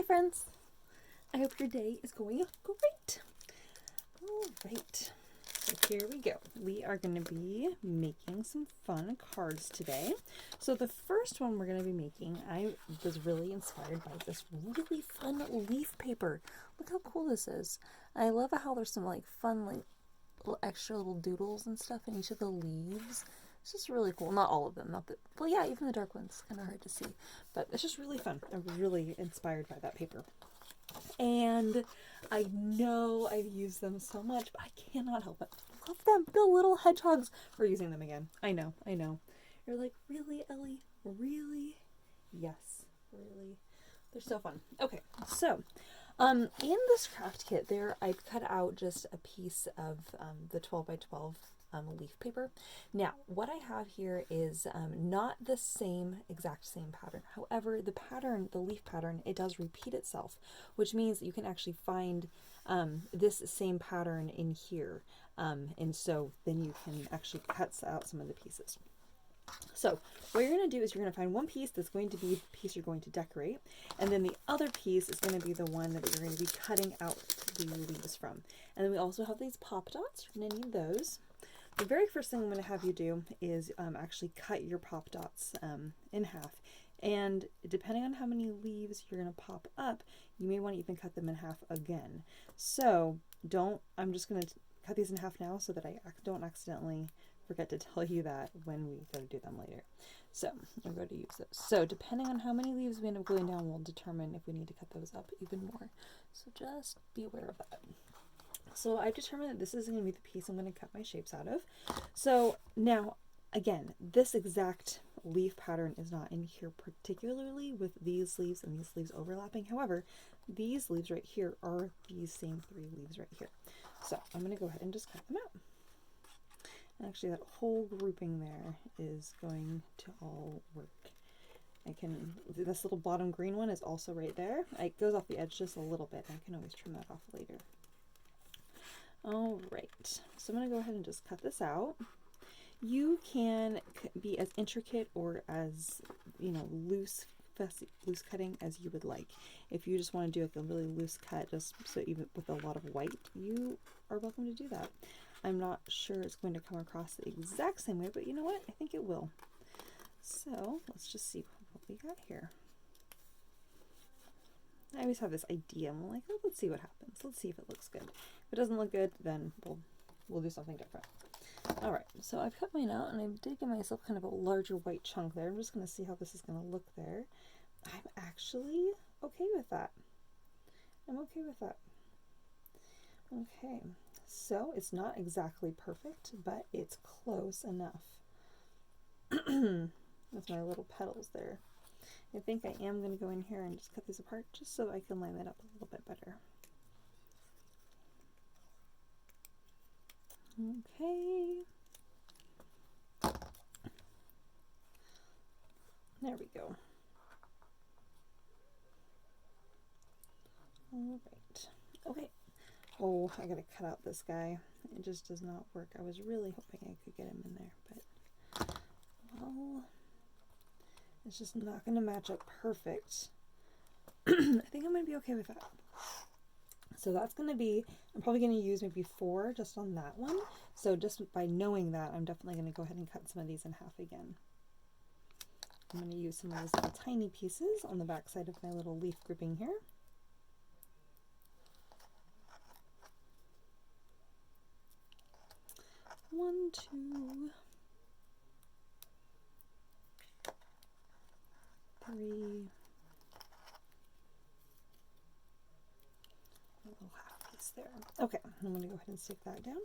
friends. I hope your day is going great. All right, so here we go. We are going to be making some fun cards today. So the first one we're going to be making, I was really inspired by this really fun leaf paper. Look how cool this is. I love how there's some like fun like little extra little doodles and stuff in each of the leaves. It's just really cool. Not all of them, not the, well, yeah, even the dark ones, kind of hard to see, but it's just really fun. I'm really inspired by that paper. And I know I've used them so much, but I cannot help it. I love them. The little hedgehogs. We're using them again. I know. You're like, really, Ellie? Really? Yes, really. They're so fun. Okay, so in this craft kit there, I cut out just a piece of the 12 by 12 leaf paper. Now, what I have here is not the exact same pattern. However, the pattern, the leaf pattern, it does repeat itself, which means that you can actually find this same pattern in here. And so then you can actually cut out some of the pieces. So what you're going to do is you're going to find one piece that's going to be the piece you're going to decorate, and then the other piece is going to be the one that you're going to be cutting out the leaves from. And then we also have these pop dots. You're going to need those. The very first thing I'm going to have you do is actually cut your pop dots in half. And depending on how many leaves you're going to pop up, you may want to even cut them in half again. So I'm just going to cut these in half now so that I don't accidentally forget to tell you that when we go to do them later. So I'm going to use those. So depending on how many leaves we end up gluing down, we'll determine if we need to cut those up even more. So just be aware of that. So I've determined that this is going to be the piece I'm going to cut my shapes out of. So now, again, this exact leaf pattern is not in here particularly with these leaves and these leaves overlapping. However, these leaves right here are these same three leaves right here. So I'm going to go ahead and just cut them out. Actually, that whole grouping there is going to all work. This little bottom green one is also right there. It goes off the edge just a little bit. I can always trim that off later. All right, so I'm going to go ahead and just cut this out. You can be as intricate or as, loose cutting as you would like. If you just want to do like a really loose cut, just so even with a lot of white, you are welcome to do that. I'm not sure it's going to come across the exact same way, but you know what? I think it will. So let's just see what we got here. I always have this idea. I'm like, oh, let's see what happens. Let's see if it looks good. If it doesn't look good, then we'll do something different. All right, so I've cut mine out, and I did give myself kind of a larger white chunk there. I'm just going to see how this is going to look there. I'm actually okay with that. I'm okay with that. Okay, so it's not exactly perfect, but it's close enough. With my little petals there. I think I am going to go in here and just cut these apart just so I can line that up a little bit better. Okay. There we go. All right. Okay. Oh, I gotta cut out this guy. It just does not work. I was really hoping I could get him in there, but well, it's just not going to match up perfect. I think I'm going to be okay with that. So that's going to be, I'm probably going to use maybe 4 just on that one. So just by knowing that, I'm definitely going to go ahead and cut some of these in half again. I'm going to use some of those little tiny pieces on the back side of my little leaf grouping here. One, two, 3. A little half piece there. Okay, I'm going to go ahead and stick that down.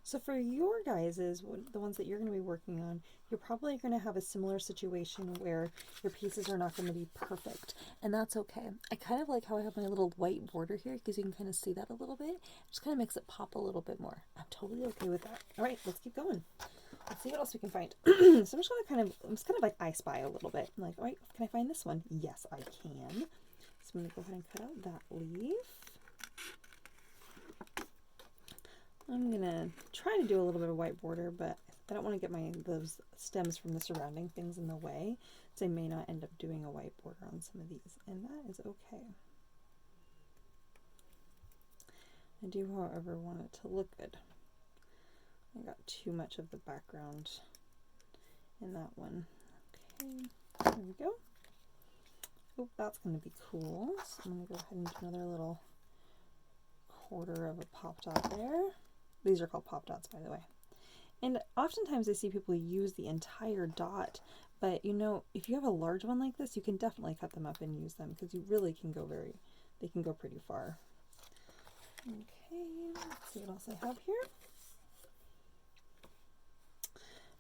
So for your guys's, the ones that you're going to be working on, you're probably going to have a similar situation where your pieces are not going to be perfect, and that's okay. I kind of like how I have my little white border here because you can kind of see that a little bit. It just kind of makes it pop a little bit more. I'm totally okay with that. All right, let's keep going. Let's see what else we can find. So I'm just going to I'm just kind of like I spy a little bit. I'm like, all right, can I find this one? Yes, I can. So I'm going to go ahead and cut out that leaf. I'm going to try to do a little bit of white border, but I don't want to get those stems from the surrounding things in the way, so I may not end up doing a white border on some of these, and that is okay. I do, however, want it to look good. I got too much of the background in that one. Okay, there we go. Oh, that's going to be cool. So I'm going to go ahead and do another little quarter of a pop dot there. These are called pop dots, by the way. And oftentimes I see people use the entire dot, but you know, if you have a large one like this, you can definitely cut them up and use them because you really can go they can go pretty far. Okay, let's see what else I have here.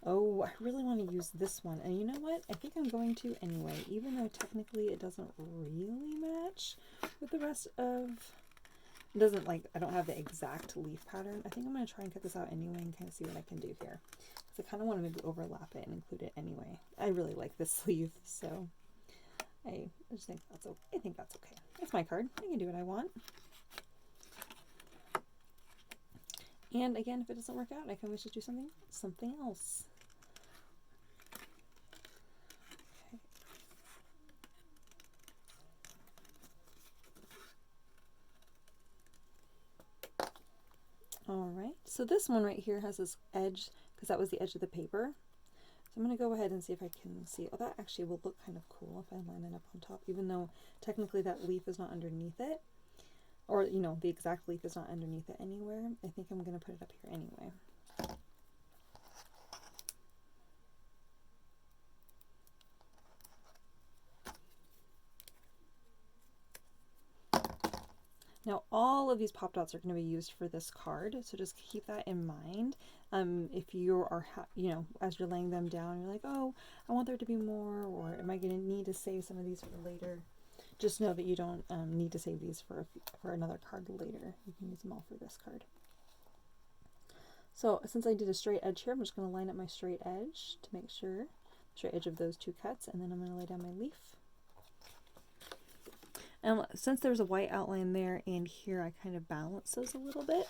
Oh, I really want to use this one, and you know what? I think I'm going to anyway, even though technically it doesn't really match with the rest of... It doesn't, like, I don't have the exact leaf pattern. I think I'm going to try and cut this out anyway and kind of see what I can do here. Because I kind of want to maybe overlap it and include it anyway. I really like this sleeve, so I just think that's okay. I think that's okay. It's my card. I can do what I want. And again, if it doesn't work out, I can always just do something else. Okay. All right, so this one right here has this edge because that was the edge of the paper. So I'm going to go ahead and see if I can see. Oh, that actually will look kind of cool if I line it up on top, even though technically that leaf is not underneath it. Or, you know, the exact leaf is not underneath it anywhere. I think I'm going to put it up here anyway. Now, all of these pop dots are going to be used for this card, so just keep that in mind. If you are, you know, as you're laying them down, you're like, oh, I want there to be more, or am I going to need to save some of these for later? Just know that you don't need to save these for another card later. You can use them all for this card. So since I did a straight edge here, I'm just going to line up my straight edge to make sure, straight edge of those two cuts, and then I'm going to lay down my leaf. And since there's a white outline there and here, I kind of balance those a little bit.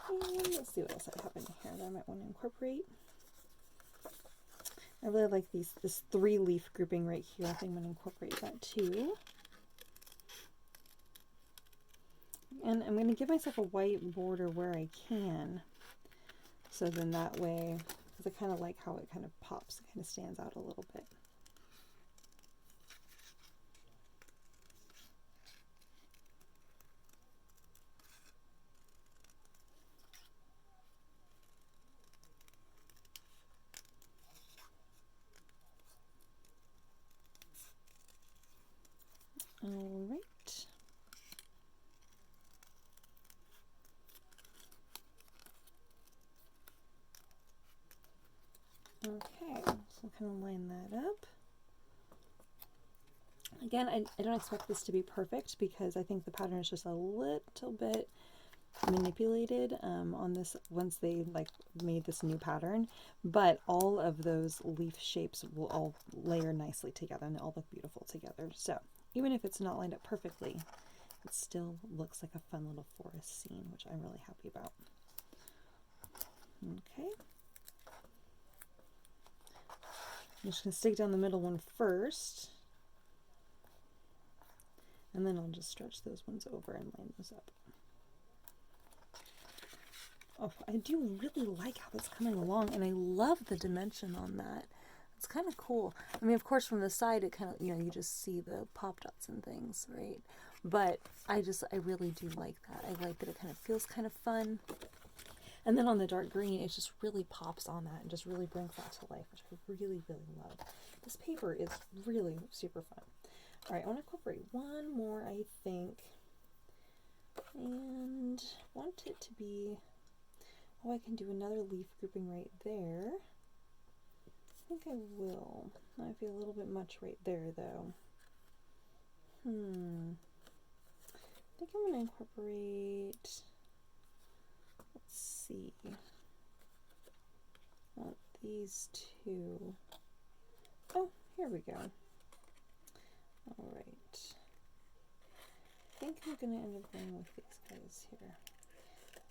And let's see what else I have in here that I might want to incorporate. I really like this 3-leaf grouping right here. I think I'm going to incorporate that too. And I'm going to give myself a white border where I can. So then that way, because I kind of like how it kind of pops, it kind of stands out a little bit. All right. Okay, so kind of line that up. Again, I don't expect this to be perfect because I think the pattern is just a little bit manipulated on this once they like made this new pattern, but all of those leaf shapes will all layer nicely together and they all look beautiful together. So even if it's not lined up perfectly, it still looks like a fun little forest scene, which I'm really happy about. Okay. I'm just going to stick down the middle one first, and then I'll just stretch those ones over and line those up. Oh, I do really like how that's coming along, and I love the dimension on that. It's kind of cool. I mean, of course, from the side, it kind of, you know, you just see the pop dots and things, right? But I really do like that. I like that it kind of feels kind of fun. And then on the dark green, it just really pops on that and just really brings that to life, which I really, really love. This paper is really super fun. All right, I want to incorporate one more, I think, and want it to be, oh, I can do another leaf grouping right there. I think I will. Might be a little bit much right there, though. I think I'm going to incorporate, let's see, want these two. Oh, here we go. All right. I think I'm going to end up going with these guys here.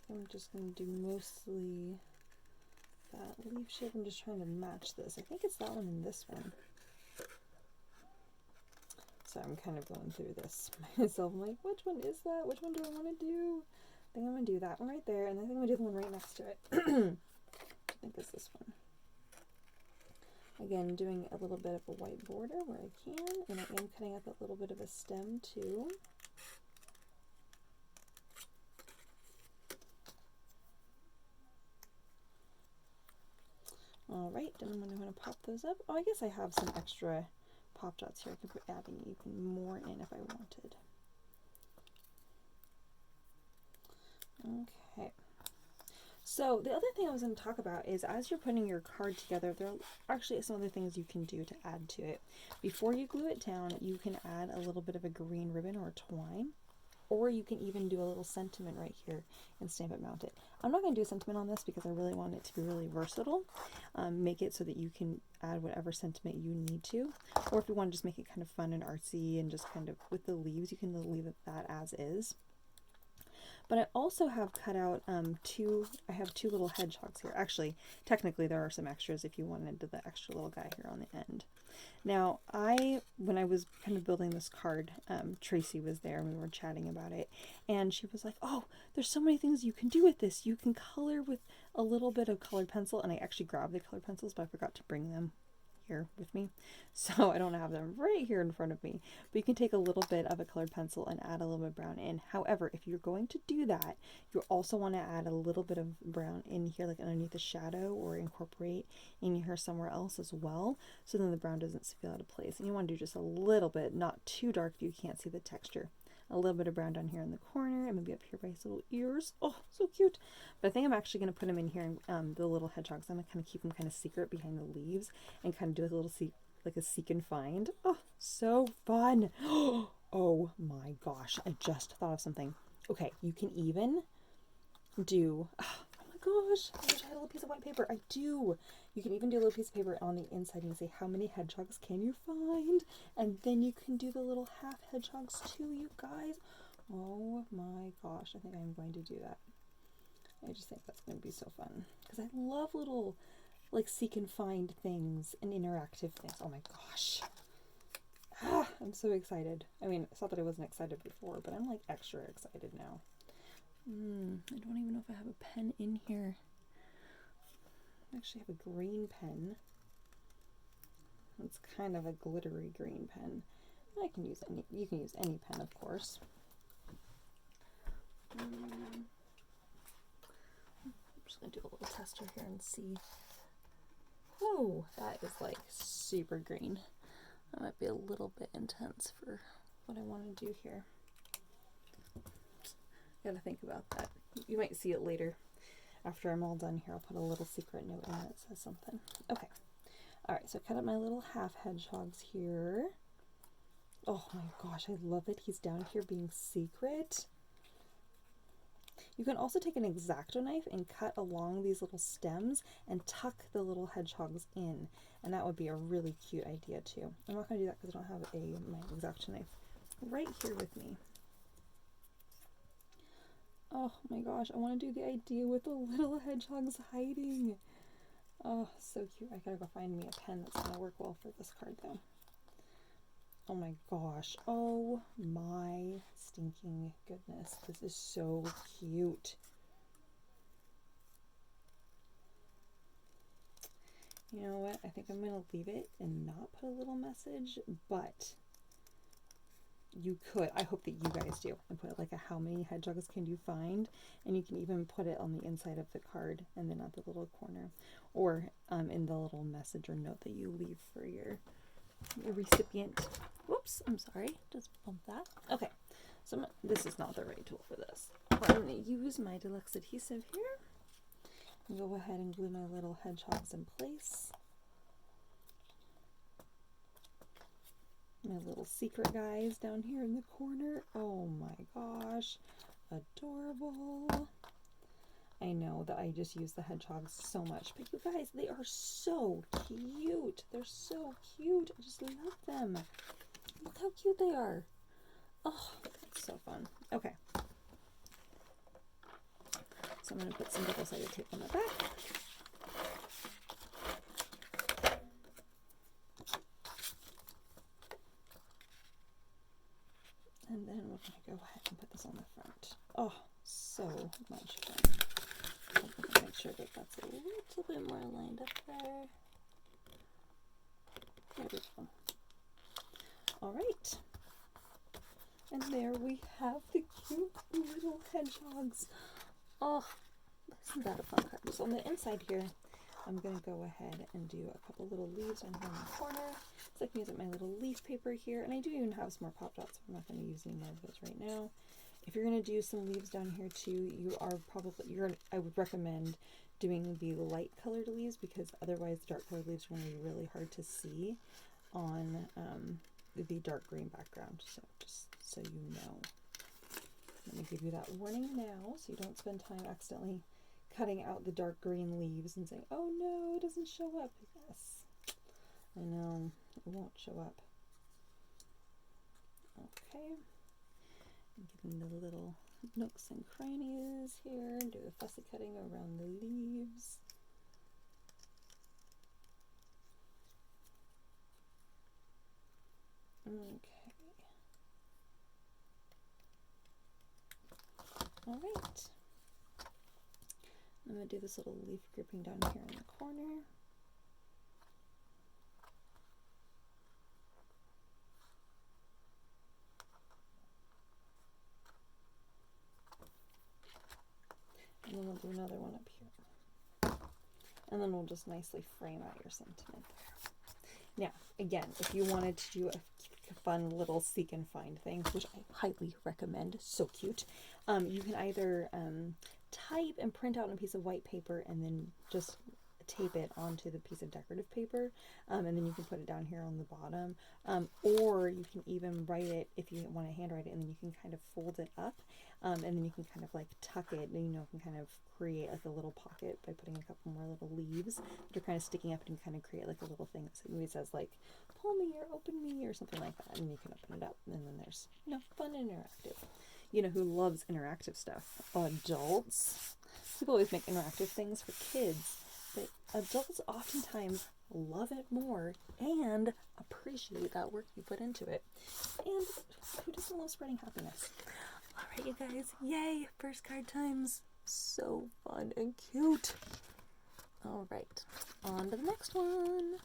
I'm just going to do mostly that leaf shape. I'm just trying to match this. I think it's that one and this one. So I'm kind of going through this myself. I'm like, which one is that? Which one do I want to do? think I'm going to do that one right there, and I think I'm going to do the one right next to it. I think is this one. Again, doing a little bit of a white border where I can, and I am cutting up a little bit of a stem too. Alright, and I'm going to pop those up. Oh, I guess I have some extra pop dots here. I could put adding even more in if I wanted. Okay. So the other thing I was going to talk about is as you're putting your card together, there are actually some other things you can do to add to it. Before you glue it down, you can add a little bit of a green ribbon or twine, or you can even do a little sentiment right here and stamp it, mount it. I'm not going to do a sentiment on this because I really want it to be really versatile. Make it so that you can add whatever sentiment you need to, or if you want to just make it kind of fun and artsy and just kind of with the leaves, you can leave it that as is. But I also have cut out two little hedgehogs here. Actually, technically there are some extras if you wanted the extra little guy here on the end. Now, when I was kind of building this card, Tracy was there and we were chatting about it, and she was like, oh, there's so many things you can do with this. You can color with a little bit of colored pencil, and I actually grabbed the colored pencils, but I forgot to bring them here with me, so I don't have them right here in front of me, but you can take a little bit of a colored pencil and add a little bit of brown in. However, if you're going to do that, you also want to add a little bit of brown in here, like underneath the shadow, or incorporate in here somewhere else as well, so then the brown doesn't feel out of place. And you want to do just a little bit, not too dark if you can't see the texture. A little bit of brown down here in the corner, and maybe up here by his little ears. Oh, so cute. But I think I'm actually going to put him in here, the little hedgehogs. I'm going to kind of keep them kind of secret behind the leaves and kind of do a little like a seek and find. Oh, so fun. Oh my gosh, I just thought of something. Okay, you can even do, oh my gosh, I wish I had a little piece of white paper. I do. You can even do a little piece of paper on the inside and say, how many hedgehogs can you find? And then you can do the little half hedgehogs too, you guys. Oh my gosh, I think I'm going to do that. I just think that's going to be so fun, because I love little like seek and find things and interactive things. Oh my gosh. I'm so excited. I mean, it's not that I wasn't excited before, but I'm like extra excited now. I don't even know if I have a pen in here. I actually have a green pen. It's kind of a glittery green pen. I can use any, you can use any pen, of course. I'm just going to do a little tester here and see. Oh, that is like super green. That might be a little bit intense for what I want to do here. Gotta think about that. You might see it later. After I'm all done here, I'll put a little secret note in that says something. Okay. Alright, so I cut up my little half hedgehogs here. Oh my gosh, I love that he's down here being secret. You can also take an X-Acto knife and cut along these little stems and tuck the little hedgehogs in, and that would be a really cute idea too. I'm not going to do that because I don't have my X-Acto knife right here with me. Oh my gosh, I want to do the idea with the little hedgehogs hiding. Oh, so cute. I gotta go find me a pen that's going to work well for this card though. Oh my gosh. Oh my stinking goodness. This is so cute. You know what? I think I'm going to leave it and not put a little message, but you could. I hope that you guys do. And put like a how many hedgehogs can you find? And you can even put it on the inside of the card and then at the little corner, or in the little message or note that you leave for your recipient. Whoops, I'm sorry. Just bump that. Okay, so this is not the right tool for this. I'm going to use my Deluxe adhesive here and go ahead and glue my little hedgehogs in place. My little secret guys down here in the corner. Oh my gosh, adorable. I know that I just use the hedgehogs so much, but you guys, they are so cute. They're so cute. I just love them. Look how cute they are. Oh, that's so fun. Okay. So I'm going to put some double-sided tape on the back. And then we're going to go ahead and put this on the front. Oh, so much fun. Make sure that that's a little bit more lined up there. There we go. All right. And there we have the cute little hedgehogs. Oh, isn't that a fun card? So on the inside here, I'm going to go ahead and do a couple little leaves on here in the corner. So I can use up my little leaf paper here. And I do even have some more pop dots, so I'm not going to use any more of those right now. If you're going to do some leaves down here too, I would recommend doing the light colored leaves, because otherwise the dark colored leaves are going to be really hard to see on the dark green background. So just so you know. Let me give you that warning now so you don't spend time accidentally cutting out the dark green leaves and saying, oh no, it doesn't show up. Yes, I know, it won't show up. Okay, getting the little nooks and crannies here, do a fussy cutting around the leaves. Okay. All right. I'm going to do this little leaf grouping down here in the corner. And then we'll do another one up here. And then we'll just nicely frame out your sentiment there. Now, again, if you wanted to do a fun little seek and find things, which I highly recommend, so cute, you can either type and print out on a piece of white paper and then just tape it onto the piece of decorative paper, and then you can put it down here on the bottom, or you can even write it if you want to handwrite it, and then you can kind of fold it up, and then you can kind of like tuck it, and you can kind of create like a little pocket by putting a couple more little leaves that are kind of sticking up, and kind of create like a little thing that maybe says like pull me or open me or something like that, and you can open it up, and then there's fun and interactive. Who loves interactive stuff? Adults. People always make interactive things for kids, but adults oftentimes love it more and appreciate that work you put into it. And who doesn't love spreading happiness? All right, you guys, yay, first card times. So fun and cute. All right, on to the next one.